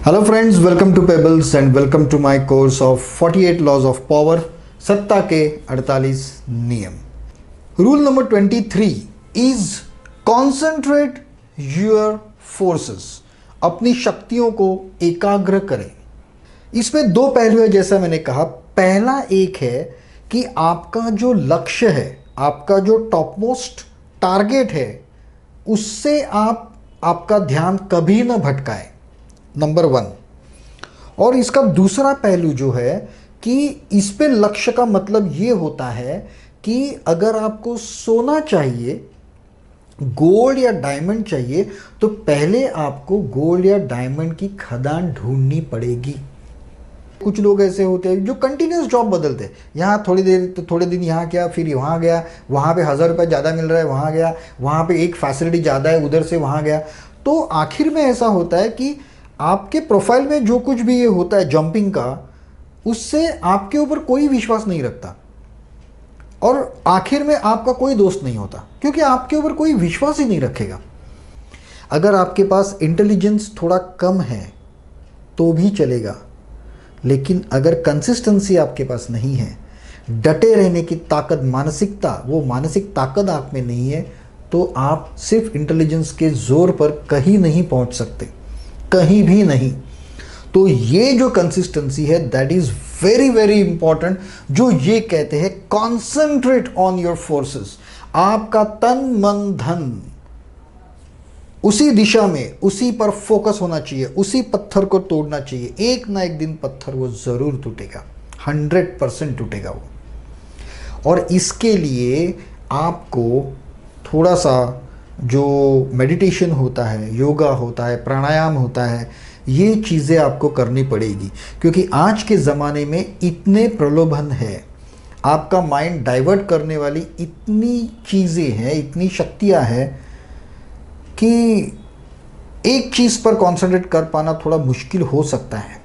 Hello friends, welcome to Pebbles and welcome to my course of 48 laws of power, सत्ता के 48 नियम। Rule number 23 is concentrate your forces. अपनी शक्तियों को एकाग्र करें। इसमें दो पहलू है, जैसा मैंने कहा। पहला एक है कि आपका जो लक्ष्य है, आपका जो टॉप मोस्ट टारगेट है, उससे आपका ध्यान कभी ना भटकाए, नंबर 1। और इसका दूसरा पहलू जो है कि इस पे लक्ष्य का मतलब ये होता है कि अगर आपको सोना चाहिए, गोल्ड या डायमंड चाहिए, तो पहले आपको गोल्ड या डायमंड की खदान ढूंढनी पड़ेगी। कुछ लोग ऐसे होते हैं जो कंटिन्यूस जॉब बदलते हैं, यहाँ थोड़ी देर तो थोड़े दिन यहाँ किया, फिर वहाँ गया, वहाँ पे 1000 रुपये ज़्यादा मिल रहा है, वहाँ गया, वहाँ पे एक फैसिलिटी ज़्यादा है, उधर से वहाँ गया। तो आखिर में ऐसा होता है कि आपके प्रोफाइल में जो कुछ भी ये होता है जंपिंग का, उससे आपके ऊपर कोई विश्वास नहीं रखता और आखिर में आपका कोई दोस्त नहीं होता, क्योंकि आपके ऊपर कोई विश्वास ही नहीं रखेगा। अगर आपके पास इंटेलिजेंस थोड़ा कम है तो भी चलेगा, लेकिन अगर कंसिस्टेंसी आपके पास नहीं है, डटे रहने की ताकत, मानसिकता, वो मानसिक ताकत आप में नहीं है, तो आप सिर्फ इंटेलिजेंस के जोर पर कहीं नहीं पहुंच सकते, कहीं भी नहीं। तो ये जो कंसिस्टेंसी है, that is very very important. जो ये कहते हैं कॉन्सेंट्रेट ऑन योर फोर्सेस, आपका तन मन धन उसी दिशा में, उसी पर फोकस होना चाहिए, उसी पत्थर को तोड़ना चाहिए। एक ना एक दिन पत्थर वो जरूर टूटेगा, 100% टूटेगा वो। और इसके लिए आपको थोड़ा सा जो मेडिटेशन होता है, योगा होता है, प्राणायाम होता है, ये चीज़ें आपको करनी पड़ेगी, क्योंकि आज के ज़माने में इतने प्रलोभन है, आपका माइंड डाइवर्ट करने वाली इतनी चीज़ें हैं, इतनी शक्तियां हैं कि एक चीज़ पर कंसंट्रेट कर पाना थोड़ा मुश्किल हो सकता है।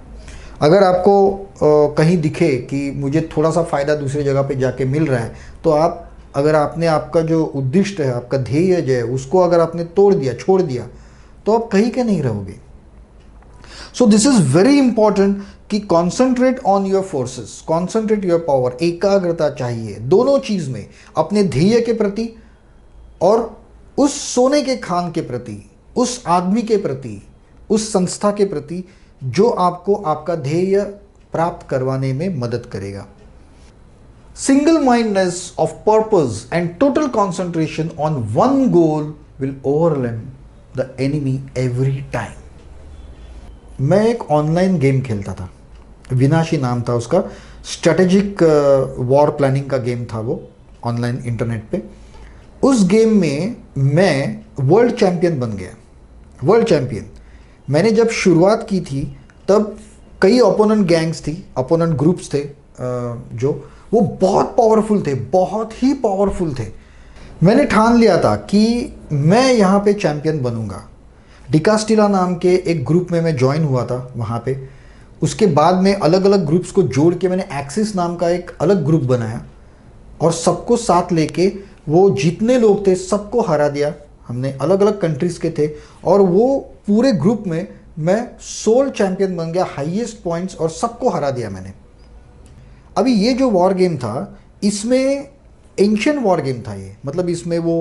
अगर आपको कहीं दिखे कि मुझे थोड़ा सा फ़ायदा दूसरी जगह पे जाके मिल रहा है, तो आप, अगर आपने आपका जो उद्दिष्ट है, आपका ध्येय जो है, उसको अगर आपने तोड़ दिया, छोड़ दिया, तो आप कहीं के नहीं रहोगे। So this is very important कि concentrate on your forces, concentrate your power. एकाग्रता चाहिए दोनों चीज में, अपने ध्येय के प्रति और उस सोने के खान के प्रति, उस आदमी के प्रति, उस संस्था के प्रति जो आपको आपका ध्येय प्राप्त करवाने में मदद करेगा। Single mindedness of purpose and total concentration on one goal will overwhelm the enemy every time. मैं एक ऑनलाइन गेम खेलता था, विनाशी नाम था उसका। स्ट्रेटेजिक वॉर प्लानिंग का गेम था वो, ऑनलाइन इंटरनेट पे। उस गेम में मैं वर्ल्ड चैंपियन बन गया, वर्ल्ड चैंपियन। मैंने जब शुरुआत की थी तब कई ओपोनेंट गैंग्स थी, ओपोनेंट ग्रुप्स थे, जो वो बहुत पावरफुल थे, बहुत ही पावरफुल थे। मैंने ठान लिया था कि मैं यहाँ पे चैंपियन बनूंगा। डिकास्टिला नाम के एक ग्रुप में मैं ज्वाइन हुआ था वहाँ पे। उसके बाद में अलग अलग ग्रुप्स को जोड़ के मैंने एक्सिस नाम का एक अलग ग्रुप बनाया और सबको साथ लेके वो जितने लोग थे सबको हरा दिया हमने। अलग अलग कंट्रीज़ के थे और वो पूरे ग्रुप में मैं सोल चैंपियन बन गया, हाईएस्ट पॉइंट्स, और सबको हरा दिया मैंने। अभी ये जो वॉर गेम था, इसमें एंशिएंट वॉर गेम था ये, मतलब इसमें वो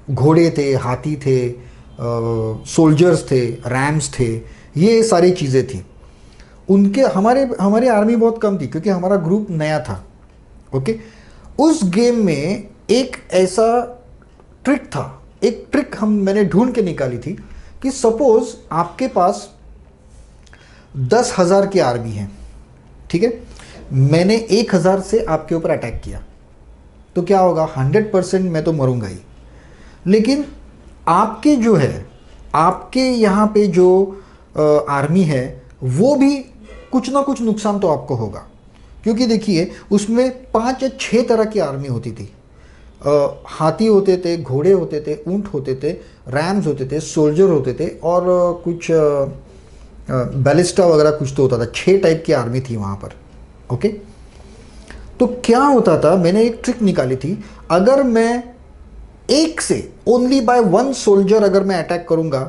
घोड़े थे, हाथी थे, सोल्जर्स थे, रैम्स थे, ये सारी चीज़ें थी। उनके हमारी आर्मी बहुत कम थी क्योंकि हमारा ग्रुप नया था। ओके, उस गेम में एक ऐसा ट्रिक था, एक ट्रिक मैंने ढूंढ के निकाली थी कि सपोज आपके पास 10,000 की आर्मी है, ठीक है, मैंने 1,000 से आपके ऊपर अटैक किया, तो क्या होगा? 100% मैं तो मरूंगा ही। लेकिन आपके जो है, आपके यहाँ पे जो आर्मी है, वो भी कुछ ना कुछ नुकसान तो आपको होगा, क्योंकि देखिए उसमें 5 या 6 तरह की आर्मी होती थी। हाथी होते थे, घोड़े होते थे, ऊंट होते थे, रैम्स होते थे, सोल्जर होते थे, और कुछ बैलिस्टा वगैरह कुछ तो होता था। 6 टाइप की आर्मी थी वहाँ पर। ओके, तो क्या होता था, मैंने एक ट्रिक निकाली थी। अगर मैं एक से, ओनली बाय 1 सोल्जर अगर मैं अटैक करूँगा,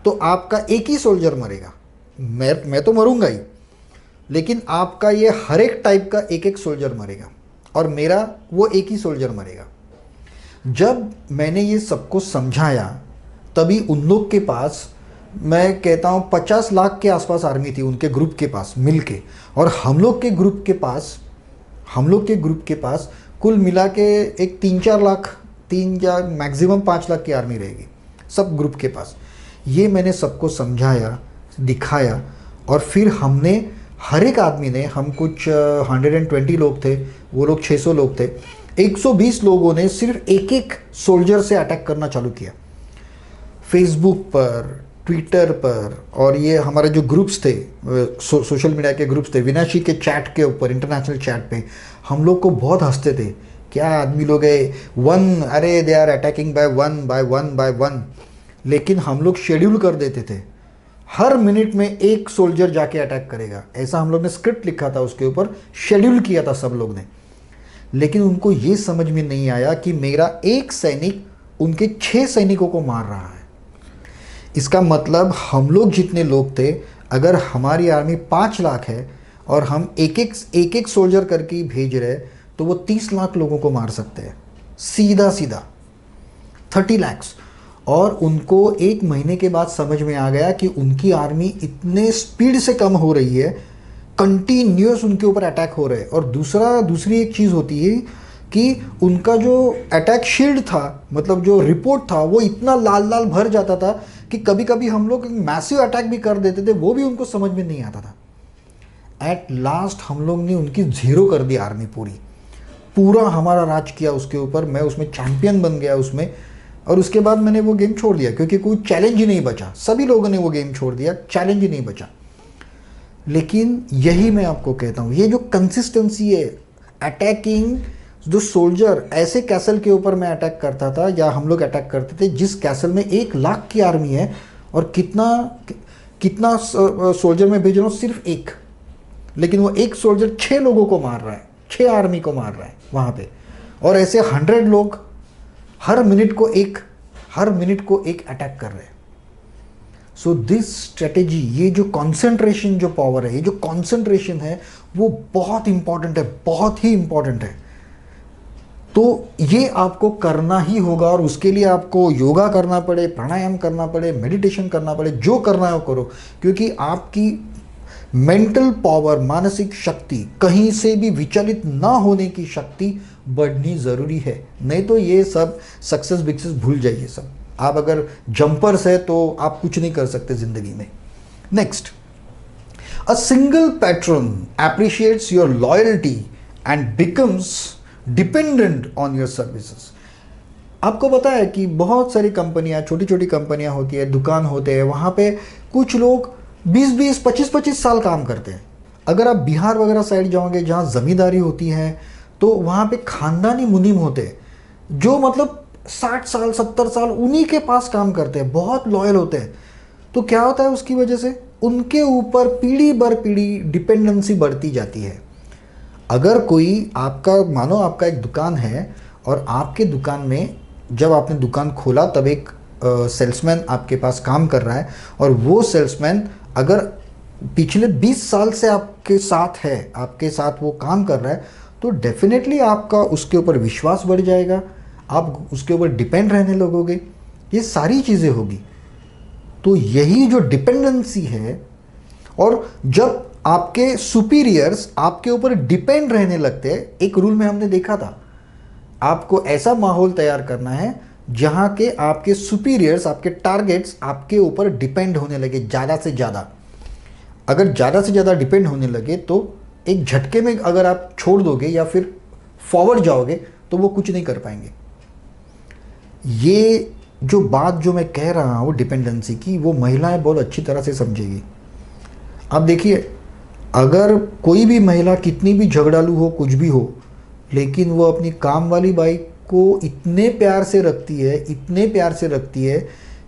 तो आपका एक ही सोल्जर मरेगा, मैं तो मरूंगा ही, लेकिन आपका ये हर एक टाइप का एक एक सोल्जर मरेगा और मेरा वो एक ही सोल्जर मरेगा। जब मैंने ये सबको समझाया तभी उन लोग के पास, मैं कहता हूँ 50 लाख के आसपास आर्मी थी उनके ग्रुप के पास मिलके, और हम लोग के ग्रुप के पास कुल मिला के एक 3-4 लाख, 3 या मैक्सिमम 5 लाख की आर्मी रहेगी सब ग्रुप के पास। ये मैंने सबको समझाया, दिखाया, और फिर हमने हर एक आदमी ने, हम कुछ 120 लोग थे, वो लोग 600 लोग थे, 120 लोगों ने सिर्फ एक एक सोल्जर से अटैक करना चालू किया। फेसबुक पर, ट्विटर पर, और ये हमारे जो ग्रुप्स थे, सोशल मीडिया के ग्रुप्स थे, विनाशी के चैट के ऊपर, इंटरनेशनल चैट पे हम लोग को बहुत हंसते थे। क्या आदमी लोग है, अरे they are attacking by one. लेकिन हम लोग शेड्यूल कर देते थे, हर मिनट में एक सोल्जर जाके अटैक करेगा, ऐसा हम लोग ने स्क्रिप्ट लिखा था, उसके ऊपर शेड्यूल किया था सब लोग ने। लेकिन उनको ये समझ में नहीं आया कि मेरा एक सैनिक उनके 6 सैनिकों को मार रहा है। इसका मतलब हम लोग जितने लोग थे, अगर हमारी आर्मी 5 लाख है और हम एक एक सोल्जर करके भेज रहे, तो वो 30 लाख लोगों को मार सकते हैं सीधा 30 लाख। और उनको एक महीने के बाद समझ में आ गया कि उनकी आर्मी इतने स्पीड से कम हो रही है, कंटिन्यूस उनके ऊपर अटैक हो रहे हैं। और दूसरी एक चीज़ होती है कि उनका जो अटैक शील्ड था, मतलब जो रिपोर्ट था, वो इतना लाल लाल भर जाता था कि कभी कभी हम लोग मैसिव अटैक भी कर देते थे, वो भी उनको समझ में नहीं आता था। एट लास्ट हम लोग ने उनकी 0 कर दी आर्मी, पूरा हमारा राज किया उसके ऊपर। मैं उसमें चैंपियन बन गया उसमें, और उसके बाद मैंने वो गेम छोड़ दिया क्योंकि कोई चैलेंज ही नहीं बचा। सभी लोगों ने वो गेम छोड़ दिया, चैलेंज ही नहीं बचा। लेकिन यही मैं आपको कहता हूँ, ये जो कंसिस्टेंसी है, अटैकिंग जो सोल्जर, ऐसे कैसल के ऊपर मैं अटैक करता था या हम लोग अटैक करते थे जिस कैसल में 1 लाख की आर्मी है, और कितना सोल्जर मैं भेज रहा हूँ, सिर्फ एक, लेकिन वो एक सोल्जर 6 लोगों को मार रहा है, 6 आर्मी को मार रहा है वहाँ पे। और ऐसे 100 लोग हर मिनट को एक अटैक कर रहे हैं। सो दिस स्ट्रेटेजी, ये जो कंसंट्रेशन जो पावर है, ये जो कंसंट्रेशन है, वो बहुत इंपॉर्टेंट है, बहुत ही इंपॉर्टेंट है। तो ये आपको करना ही होगा, और उसके लिए आपको योगा करना पड़े, प्राणायाम करना पड़े, मेडिटेशन करना पड़े, जो करना है वो करो, क्योंकि आपकी मेंटल पावर, मानसिक शक्ति, कहीं से भी विचलित ना होने की शक्ति बढ़नी ज़रूरी है। नहीं तो ये सब सक्सेस बिक्सेस भूल जाइए सब। आप अगर जंपर्स है तो आप कुछ नहीं कर सकते ज़िंदगी में। Next, a single patron appreciates your loyalty and becomes dependent on your services. आपको पता है कि बहुत सारी कंपनियां, छोटी छोटी कंपनियां होती है, दुकान होते हैं, वहाँ पे कुछ लोग 20-20, 25-25 साल काम करते हैं। अगर आप बिहार वगैरह साइड जाओगे जहाँ ज़मींदारी होती है, तो वहाँ पे खानदानी मुनीम होते हैं जो मतलब 60 साल 70 साल उन्हीं के पास काम करते हैं, बहुत लॉयल होते हैं। तो क्या होता है, उसकी वजह से उनके ऊपर पीढ़ी दर पीढ़ी डिपेंडेंसी बढ़ती जाती है। अगर कोई आपका, मानो आपका एक दुकान है और आपके दुकान में जब आपने दुकान खोला तब एक सेल्समैन आपके पास काम कर रहा है, और वो सेल्समैन अगर पिछले 20 साल से आपके साथ है, आपके साथ वो काम कर रहा है, तो डेफिनेटली आपका उसके ऊपर विश्वास बढ़ जाएगा, आप उसके ऊपर डिपेंड रहने लगोगे, ये सारी चीज़ें होगी। तो यही जो डिपेंडेंसी है, और जब आपके सुपीरियर्स आपके ऊपर डिपेंड रहने लगते हैं, एक रूल में हमने देखा था, आपको ऐसा माहौल तैयार करना है जहाँ के आपके सुपीरियर्स, आपके टारगेट्स आपके ऊपर डिपेंड होने लगे ज़्यादा से ज़्यादा। अगर ज़्यादा से ज़्यादा डिपेंड होने लगे तो एक झटके में अगर आप छोड़ दोगे या फिर फॉरवर्ड जाओगे तो वो कुछ नहीं कर पाएंगे। ये जो बात जो मैं कह रहा हूँ डिपेंडेंसी की, वो महिलाएं बहुत अच्छी तरह से समझेगी। आप देखिए, अगर कोई भी महिला कितनी भी झगड़ालू हो, कुछ भी हो, लेकिन वो अपनी काम वाली बाई को इतने प्यार से रखती है, इतने प्यार से रखती है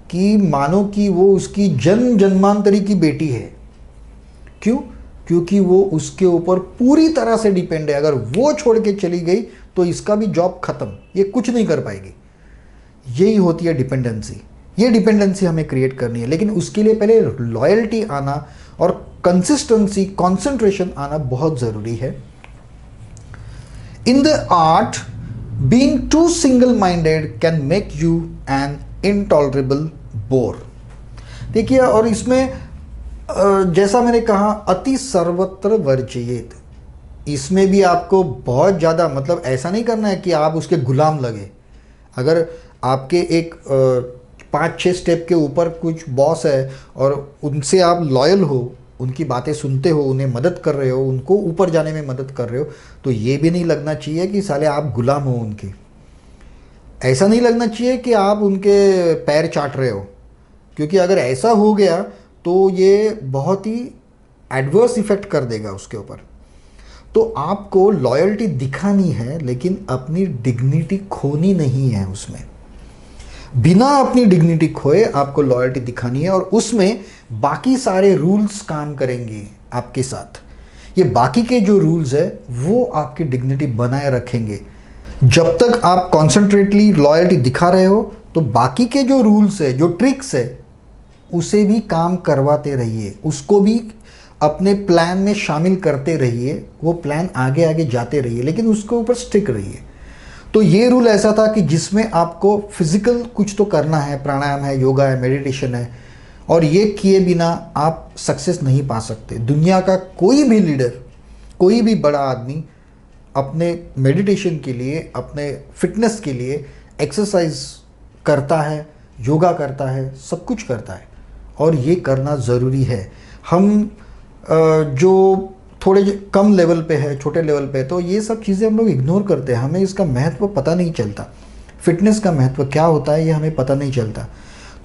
कि मानो कि वो उसकी जन्म जन्मांतरी की बेटी है। क्यों? क्योंकि वो उसके ऊपर पूरी तरह से डिपेंड है। अगर वो छोड़ के चली गई तो इसका भी जॉब खत्म, ये कुछ नहीं कर पाएगी। यही होती है डिपेंडेंसी। ये डिपेंडेंसी हमें क्रिएट करनी है, लेकिन उसके लिए पहले लॉयल्टी आना और कंसिस्टेंसी, कंसंट्रेशन आना बहुत ज़रूरी है। In the art, being too single minded can make you an intolerable bore. देखिए, और इसमें जैसा मैंने कहा, अति सर्वत्र वर्जयेत, इसमें भी आपको बहुत ज़्यादा, मतलब ऐसा नहीं करना है कि आप उसके गुलाम लगे। अगर आपके एक 5-6 स्टेप के ऊपर कुछ बॉस है और उनसे आप लॉयल हो, उनकी बातें सुनते हो, उन्हें मदद कर रहे हो, उनको ऊपर जाने में मदद कर रहे हो, तो ये भी नहीं लगना चाहिए कि साले आप गुलाम हो उनके। ऐसा नहीं लगना चाहिए कि आप उनके पैर चाट रहे हो, क्योंकि अगर ऐसा हो गया तो ये बहुत ही एडवर्स इफेक्ट कर देगा उसके ऊपर। तो आपको लॉयल्टी दिखानी है, लेकिन अपनी डिग्निटी खोनी नहीं है उसमें। बिना अपनी डिग्निटी खोए आपको लॉयल्टी दिखानी है, और उसमें बाकी सारे रूल्स काम करेंगे आपके साथ। ये बाकी के जो रूल्स है वो आपकी डिग्निटी बनाए रखेंगे। जब तक आप कॉन्सेंट्रेटली लॉयल्टी दिखा रहे हो, तो बाकी के जो रूल्स है, जो ट्रिक्स है, उसे भी काम करवाते रहिए, उसको भी अपने प्लान में शामिल करते रहिए, वो प्लान आगे आगे जाते रहिए, लेकिन उसके ऊपर स्टिक रहिए। तो ये रूल ऐसा था कि जिसमें आपको फिजिकल कुछ तो करना है, प्राणायाम है, योगा है, मेडिटेशन है, और ये किए बिना आप सक्सेस नहीं पा सकते। दुनिया का कोई भी लीडर, कोई भी बड़ा आदमी अपने मेडिटेशन के लिए, अपने फिटनेस के लिए एक्सरसाइज करता है, योगा करता है, सब कुछ करता है, और ये करना ज़रूरी है। हम जो थोड़े कम लेवल पे है, छोटे लेवल पे, तो ये सब चीज़ें हम लोग इग्नोर करते हैं, हमें इसका महत्व पता नहीं चलता। फिटनेस का महत्व क्या होता है ये हमें पता नहीं चलता।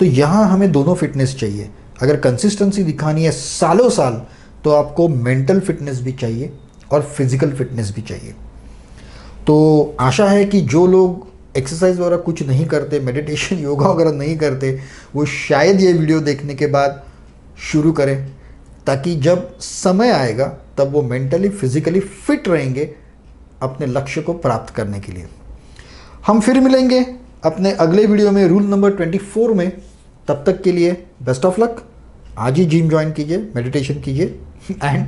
तो यहाँ हमें दोनों फिटनेस चाहिए। अगर कंसिस्टेंसी दिखानी है सालों साल, तो आपको मेंटल फिटनेस भी चाहिए और फिजिकल फिटनेस भी चाहिए। तो आशा है कि जो लोग एक्सरसाइज वगैरह कुछ नहीं करते, मेडिटेशन, योगा वगैरह नहीं करते, वो शायद ये वीडियो देखने के बाद शुरू करें, ताकि जब समय आएगा तब वो मेंटली, फिजिकली फिट रहेंगे अपने लक्ष्य को प्राप्त करने के लिए। हम फिर मिलेंगे अपने अगले वीडियो में, रूल नंबर 24 में। तब तक के लिए बेस्ट ऑफ लक। आज ही जिम ज्वाइन कीजिए, मेडिटेशन कीजिए, and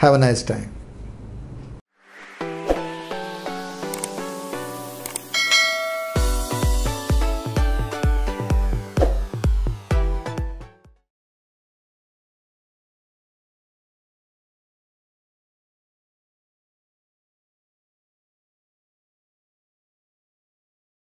have a nice time.